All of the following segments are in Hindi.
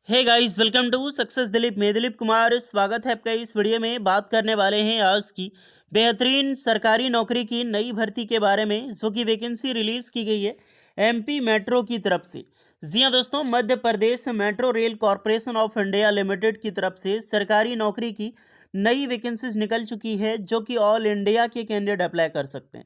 Hey guys, welcome to success Dilip. मैं दिलीप कुमार, स्वागत है आपका। इस वीडियो में बात करने वाले हैं आज की बेहतरीन सरकारी नौकरी की नई भर्ती के बारे में, जो कि वैकेंसी रिलीज की गई है एमपी मेट्रो की तरफ से। जी हाँ दोस्तों, Madhya Pradesh metro rail corporation of India limited की तरफ से सरकारी नौकरी की नई वैकेंसीज निकल चुकी है, जो कि ऑल इंडिया के कैंडिडेट अप्लाई कर सकते हैं।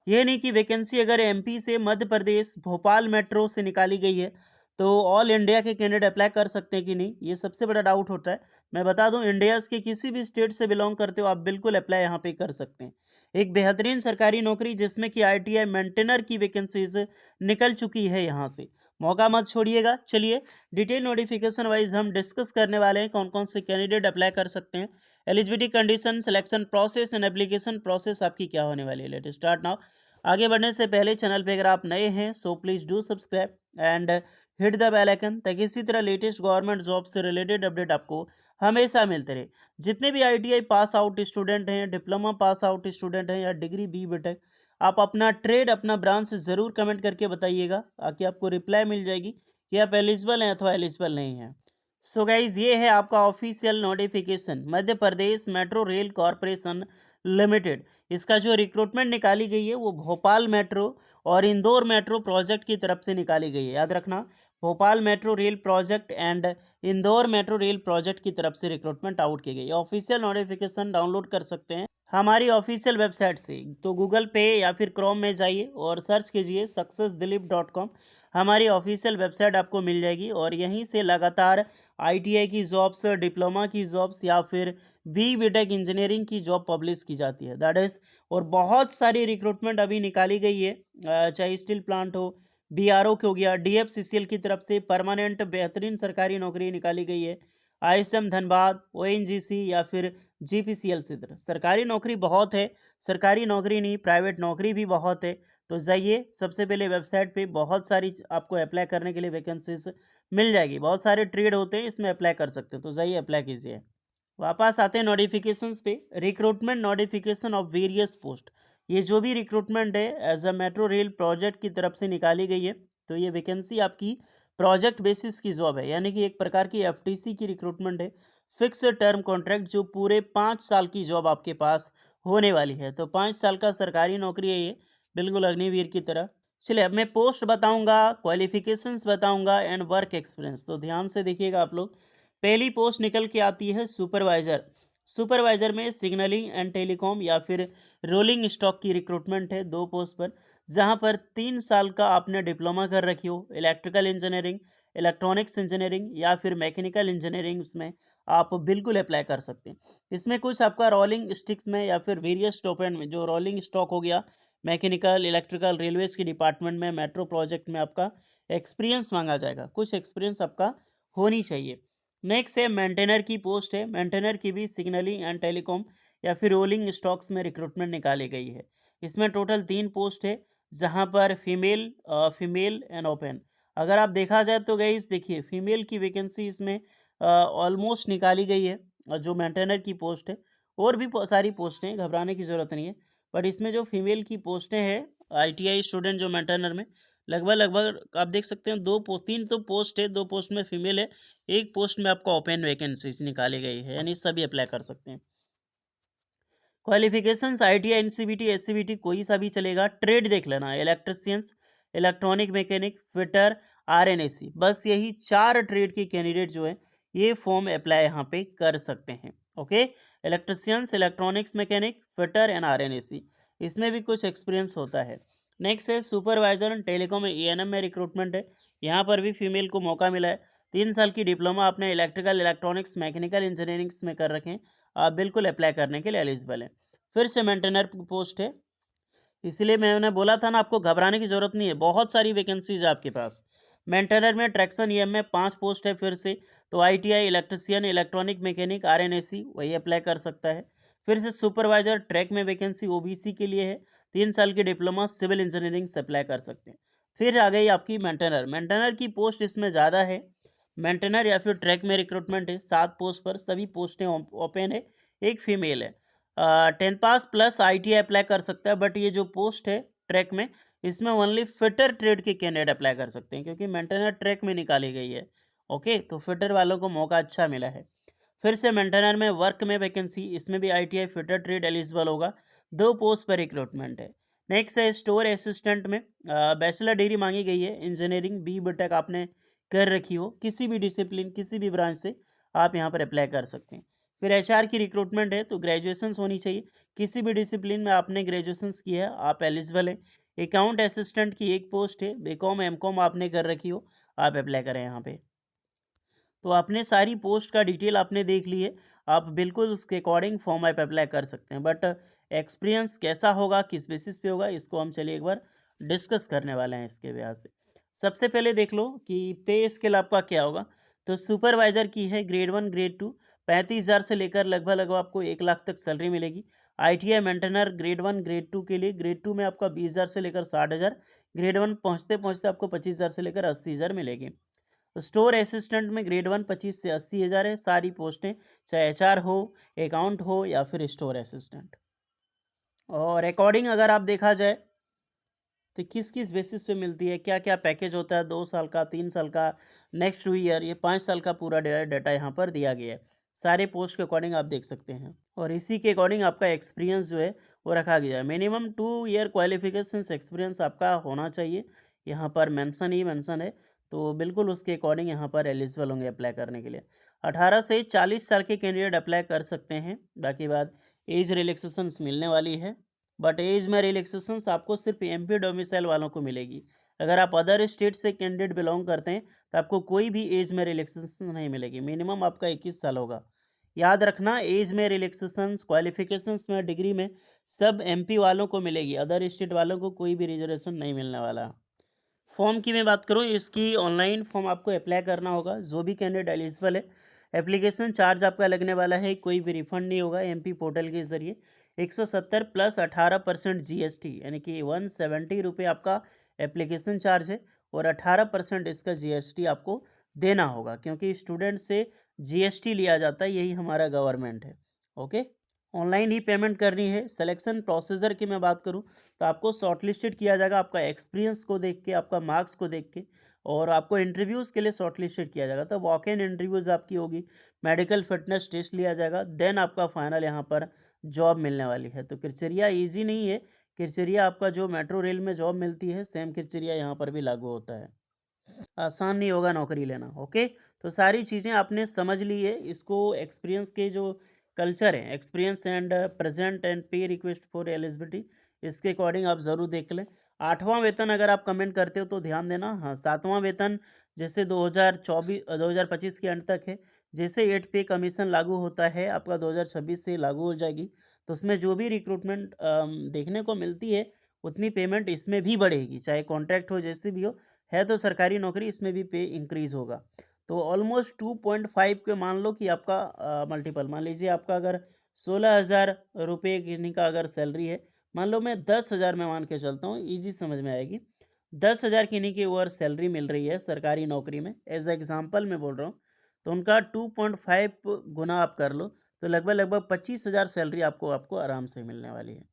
ये नहीं कि वैकेंसी अगर एमपी से, मध्य प्रदेश भोपाल मेट्रो से निकाली गई है तो ऑल इंडिया के कैंडिडेट अप्लाई कर सकते हैं कि नहीं, ये सबसे बड़ा डाउट होता है। मैं बता दूं, इंडिया के किसी भी स्टेट से बिलोंग करते हो आप बिल्कुल अप्लाई यहाँ पे कर सकते हैं। एक बेहतरीन सरकारी नौकरी जिसमें कि आईटीआई मेंटेनर की वैकेंसीज निकल चुकी है यहाँ से। मौका मत छोड़िएगा। चलिए डिटेल नोटिफिकेशन वाइज हम डिस्कस करने वाले हैं कौन कौन से कैंडिडेट अप्लाई कर सकते हैं, eligibility condition, selection process and application process आपकी क्या होने वाली है। Let start now. आगे बढ़ने से पहले चैनल पे अगर आप नए हैं so please do subscribe and hit the bell icon, ताकि इसी तरह लेटेस्ट गवर्नमेंट जॉब से रिलेटेड अपडेट आपको हमेशा मिलते रहे। जितने भी आईटीआई पास आउट स्टूडेंट हैं, डिप्लोमा पास आउट स्टूडेंट हैं या डिग्री बी बीटेक, आप अपना ट्रेड, अपना ब्रांच ज़रूर कमेंट करके बताइएगा, ताकि आपको रिप्लाई मिल जाएगी कि आप एलिजिबल हैं अथवा एलिजिबल नहीं हैं। सो गाइज, ये है आपका ऑफिशियल नोटिफिकेशन मध्य Pradesh metro rail corporation limited. इसका जो रिक्रूटमेंट निकाली गई है वो भोपाल मेट्रो और इंदौर मेट्रो प्रोजेक्ट की तरफ से निकाली गई है। याद रखना, Bhopal metro rail project and Indore metro rail project की तरफ से रिक्रूटमेंट आउट की गई है। ऑफिशियल नोटिफिकेशन डाउनलोड कर सकते हैं हमारी ऑफिशियल वेबसाइट से। तो गूगल पे या फिर क्रोम में जाइए और सर्च कीजिए successdilip.com। हमारी ऑफिशियल वेबसाइट आपको मिल जाएगी और यहीं से लगातार आईटीआई की जॉब्स, डिप्लोमा की जॉब्स या फिर बी बीटेक इंजीनियरिंग की जॉब पब्लिश की जाती है, दैट इज। और बहुत सारी रिक्रूटमेंट अभी निकाली गई है, चाहे स्टील प्लांट हो, बीआरओ हो गया, डीएफसीसीएल की तरफ से परमानेंट बेहतरीन सरकारी नौकरी निकाली गई है, आईएसएम धनबाद, ओएनजीसी या फिर जीपीसीएल से तरफ सरकारी नौकरी बहुत है। सरकारी नौकरी नहीं, प्राइवेट नौकरी भी बहुत है। तो जाइए, सबसे पहले वेबसाइट पे बहुत सारी आपको अप्लाई करने के लिए वैकेंसीज मिल जाएगी। बहुत सारे ट्रेड होते हैं, इसमें अप्लाई कर सकते हैं, तो जाइए अप्लाई कीजिए। वापस आते हैं नोटिफिकेशंस पे। Recruitment notification of various post, ये जो भी रिक्रूटमेंट है as a metro rail project की तरफ से निकाली गई है। तो ये वैकेंसी आपकी प्रोजेक्ट बेसिस की जॉब है, यानी कि एक प्रकार की एफटीसी की रिक्रूटमेंट है। फिक्स टर्म कॉन्ट्रैक्ट, जो पूरे 5 साल की जॉब आपके पास होने वाली है। तो 5 साल का सरकारी नौकरी है ये, बिल्कुल अग्निवीर की तरह। चलिए, अब मैं पोस्ट बताऊंगा, क्वालिफिकेशंस बताऊंगा एंड वर्क एक्सपीरियंस। तो ध्यान से देखिएगा आप लोग। पहली पोस्ट निकल के आती है सुपरवाइजर। सुपरवाइजर में सिग्नलिंग एंड टेलीकॉम या फिर रोलिंग स्टॉक की रिक्रूटमेंट है, 2 पोस्ट पर। जहां पर 3 साल का आपने डिप्लोमा कर रखी हो, इलेक्ट्रिकल इंजीनियरिंग, इलेक्ट्रॉनिक्स इंजीनियरिंग या फिर मैकेनिकल इंजीनियरिंग, उसमें आप बिल्कुल अप्लाई कर सकते हैं। इसमें कुछ आपका रोलिंग स्टिक्स में या फिर वेरियस टॉपेंट में, जो रोलिंग स्टॉक हो गया, मैकेनिकल, इलेक्ट्रिकल, रेलवेज के डिपार्टमेंट में, मेट्रो प्रोजेक्ट में आपका एक्सपीरियंस मांगा जाएगा। कुछ एक्सपीरियंस आपका होनी चाहिए। नेक्स्ट है मेंटेनर की पोस्ट है। मेंटेनर की भी सिग्नलिंग एंड टेलीकॉम या फिर रोलिंग स्टॉक्स में रिक्रूटमेंट निकाली गई है। इसमें टोटल 3 पोस्ट है, जहां पर फीमेल एंड ओपन। अगर आप देखा जाए तो गाइस देखिए, फीमेल की वैकेंसी इसमें ऑलमोस्ट निकाली गई है, जो मेंटेनर की पोस्ट है। और भी सारी पोस्टें हैं, घबराने की ज़रूरत नहीं है। बट इसमें जो फीमेल की पोस्टें हैं, आईटीआई स्टूडेंट जो मेंटेनर में, लगभग लगभग आप देख सकते हैं 3 तो पोस्ट है, 2 पोस्ट में फीमेल है, 1 पोस्ट में आपको ओपन वैकेंसीज निकाली गई है, यानी सभी अप्लाई कर सकते हैं। क्वालिफिकेशंस आईटीआई, एनसीबीटी, एससीबीटी कोई सा भी चलेगा। ट्रेड देख लेना, electricians, electronic mechanic, fitter, RNAC, बस यही 4 ट्रेड के कैंडिडेट जो है ये फॉर्म अप्लाई यहाँ पे कर सकते हैं। Okay, electricians, electronics mechanic, fitter and RNAC, इसमें भी कुछ एक्सपीरियंस होता है। नेक्स्ट है सुपरवाइजर एंड टेलीकॉम एएनएम में रिक्रूटमेंट है। यहाँ पर भी फीमेल को मौका मिला है। 3 साल की डिप्लोमा आपने इलेक्ट्रिकल, इलेक्ट्रॉनिक्स, मैकेनिकल इंजीनियरिंग में कर रखे हैं, आप बिल्कुल अप्लाई करने के लिए एलिजिबल हैं। फिर से मेंटेनर पोस्ट है, इसलिए मैंने बोला था ना, आपको घबराने की जरूरत नहीं है, बहुत सारी वैकेंसीज है आपके पास। मेंटेनर में ट्रैक्शन ईएम में 5 पोस्ट है फिर से। तो ITI, electrician, electronic mechanic, RNAC वही अप्लाई कर सकता है। फिर से सुपरवाइजर ट्रैक में वैकेंसी ओबीसी के लिए है। 3 साल की डिप्लोमा सिविल इंजीनियरिंग से अप्लाई कर सकते हैं। फिर आ गई आपकी मेंटेनर। मेंटेनर की पोस्ट इसमें ज़्यादा है। मेंटेनर या फिर ट्रैक में रिक्रूटमेंट है, 7 पोस्ट पर, सभी पोस्टें ओपन है। एक फीमेल है। 10 पास प्लस आईटीआई अप्लाई कर सकता है, बट ये जो पोस्ट है ट्रैक में, इसमें ओनली फिटर ट्रेड के कैंडिडेट अप्लाई कर सकते हैं, क्योंकि मेंटेनर ट्रैक में निकाली गई है। ओके, तो फिटर वालों को मौका अच्छा मिला है। फिर से मेंटेनर में वर्क में वैकेंसी, इसमें भी आईटीआई फिटर ट्रेड एलिजिबल होगा, 2 पोस्ट पर रिक्रूटमेंट है। नेक्स्ट है स्टोर असिस्टेंट में बैचलर डिग्री मांगी गई है, इंजीनियरिंग बी टेक आपने कर रखी हो, किसी भी डिसिप्लिन किसी भी ब्रांच से आप यहाँ पर अप्लाई कर सकते हैं। फिर एचआर की रिक्रूटमेंट है, तो ग्रेजुएशन होनी चाहिए, किसी भी डिसिप्लिन में आपने ग्रेजुएशन किया है आप एलिजिबल है। अकाउंट असिस्टेंट की एक पोस्ट है, बीकॉम एमकॉम आपने कर रखी हो, आप अप्लाई करें यहाँ पे। तो आपने सारी पोस्ट का डिटेल आपने देख ली है, आप बिल्कुल उसके अकॉर्डिंग फॉर्म आप अप्लाई कर सकते हैं। बट एक्सपीरियंस कैसा होगा, किस बेसिस पे होगा, इसको हम चलिए एक बार डिस्कस करने वाले हैं इसके ब्याज से। सबसे पहले देख लो कि पे स्केल आपका क्या होगा। तो सुपरवाइजर की है ग्रेड 1 ग्रेड 2, 35,000 से लेकर लगभग लगभग आपको 1 लाख तक सैलरी मिलेगी। आईटीआई मेंटेनर ग्रेड 1 ग्रेड 2 के लिए, ग्रेड 2 में आपका 20,000 से लेकर 60,000, ग्रेड 1 पहुँचते पहुँचते आपको 25,000 से लेकर 80,000 मिलेगी। स्टोर असिस्टेंट में ग्रेड 1 25 से 80,000 है, सारी पोस्टें, चाहे एचआर हो, अकाउंट हो या फिर स्टोर असिस्टेंट। और अकॉर्डिंग अगर आप देखा जाए तो किस किस बेसिस पे मिलती है, क्या क्या पैकेज होता है, 2 साल का, 3 साल का, नेक्स्ट 2 ईयर, ये 5 साल का पूरा डाटा यहाँ पर दिया गया है। सारे पोस्ट के अकॉर्डिंग आप देख सकते हैं और इसी के अकॉर्डिंग आपका एक्सपीरियंस जो है वो रखा गया है। मिनिमम 2 ईयर क्वालिफिकेशन एक्सपीरियंस आपका होना चाहिए, यहाँ पर मेंशन ही मेंशन है। तो बिल्कुल उसके अकॉर्डिंग यहाँ पर एलिजिबल होंगे अप्लाई करने के लिए। 18 से 40 साल के कैंडिडेट अप्लाई कर सकते हैं। बाकी बात एज रिलैक्सेशन मिलने वाली है, बट एज में रिलैक्सेशन आपको सिर्फ एमपी डोमिसाइल वालों को मिलेगी। अगर आप अदर स्टेट से कैंडिडेट बिलोंग करते हैं तो आपको कोई भी एज में रिलैक्सेशन नहीं मिलेगी, मिनिमम आपका 21 साल होगा। याद रखना, एज में रिलैक्सेशन क्वालिफिकेशंस में डिग्री में सब एमपी वालों को मिलेगी, अदर स्टेट वालों को कोई भी रिजर्वेशन नहीं मिलने वाला। फॉर्म की मैं बात करूँ, इसकी ऑनलाइन फॉर्म आपको अप्लाई करना होगा, जो भी कैंडिडेट एलिजिबल है। एप्लीकेशन चार्ज आपका लगने वाला है, कोई भी रिफंड नहीं होगा, एमपी पोर्टल के जरिए 170 प्लस 18% जीएसटी, यानी कि 170 रुपये आपका एप्लीकेशन चार्ज है और 18% इसका जीएसटी आपको देना होगा, क्योंकि स्टूडेंट से जीएसटी लिया जाता है, यही हमारा गवर्नमेंट है। ओके, ऑनलाइन ही पेमेंट करनी है। सिलेक्शन प्रोसीजर की मैं बात करूं तो आपको शॉर्टलिस्टेड किया जाएगा आपका एक्सपीरियंस को देख के, आपका मार्क्स को देख के, और आपको इंटरव्यूज़ के लिए शॉर्टलिस्टेड किया जाएगा। तो वॉक इन इंटरव्यूज़ आपकी होगी, मेडिकल फिटनेस टेस्ट लिया जाएगा, देन आपका फाइनल यहाँ पर जॉब मिलने वाली है। तो क्राइटेरिया ईजी नहीं है, क्राइटेरिया आपका जो मेट्रो रेल में जॉब मिलती है सेम क्राइटेरिया यहाँ पर भी लागू होता है। आसान नहीं होगा नौकरी लेना। ओके, तो सारी चीज़ें आपने समझ ली है। इसको एक्सपीरियंस के जो कल्चर है, एक्सपीरियंस एंड प्रेजेंट एंड पे रिक्वेस्ट फॉर एलिजिबिलिटी, इसके अकॉर्डिंग आप ज़रूर देख लें। 8वां वेतन अगर आप कमेंट करते हो तो ध्यान देना। हाँ, 7वां वेतन जैसे 2025 के अंत तक है, जैसे 8 पे कमीशन लागू होता है आपका 2026 से लागू हो जाएगी, तो उसमें जो भी रिक्रूटमेंट देखने को मिलती है उतनी पेमेंट इसमें भी बढ़ेगी, चाहे कॉन्ट्रैक्ट हो जैसे भी हो, है तो सरकारी नौकरी, इसमें भी पे इंक्रीज होगा। तो ऑलमोस्ट 2.5 के मान लो कि आपका मल्टीपल, मान लीजिए आपका अगर 16,000 रुपये किन्हीं का अगर सैलरी है, मान लो मैं 10,000 में मान के चलता हूँ, इजी समझ में आएगी। 10,000 किन्हीं की ओवर सैलरी मिल रही है सरकारी नौकरी में, एज एग्जाम्पल मैं बोल रहा हूँ, तो उनका 2.5 गुना आप कर लो, तो लगभग लगभग 25,000 सैलरी आपको आपको आराम से मिलने वाली है।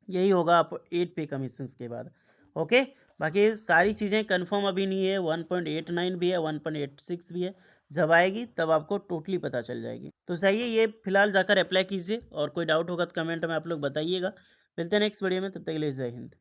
यही होगा आप 8 पे कमीशंस के बाद। ओके, बाकी सारी चीज़ें कंफर्म अभी नहीं है, 1.89 भी है, 1.86 भी है, जब आएगी तब आपको टोटली पता चल जाएगी। तो सही है, ये फिलहाल जाकर अप्लाई कीजिए और कोई डाउट होगा तो कमेंट में आप लोग बताइएगा। मिलते हैं नेक्स्ट वीडियो में, तब तक के लिए जय हिंद।